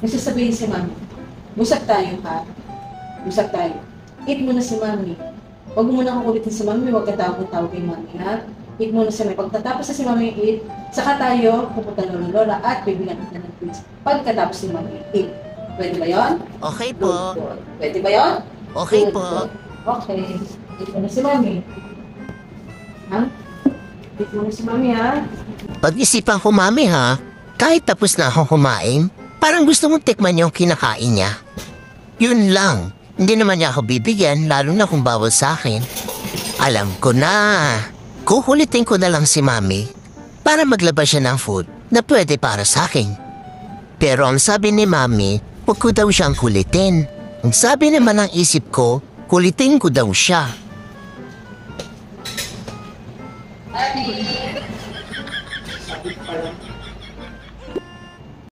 May sasabihin si mami. Usap tayo, ha? Usap tayo. Eat muna si mami. Huwag mo muna kukulitin si mami, huwag ka tawag-tawag kay mami, ha? Eat muna si mami. Pagkatapos na si mami eat, saka tayo pupunta ng lola at bibigyan kita ng treats. Pagkatapos si mami eat. Pwede ba yun? Okay po. Good. Pwede ba yun? Okay Good. po. Okay. Eat muna si mami. Ha? Eat muna si mami, ha? Pag-isipan ko, mami, ha? Kahit tapos na ako kumain, parang gusto mong tikman yung kinakain niya. Yun lang. Hindi naman niya ako bibigyan, lalo na kung bawal sa akin. Alam ko na. Kukulitin ko na lang si mami para maglabas siya ng food na pwede para sa akin. Pero ang sabi ni mami, huwag ko daw siyang kulitin. Ang sabi naman ng isip ko, kulitin ko daw siya. Ate,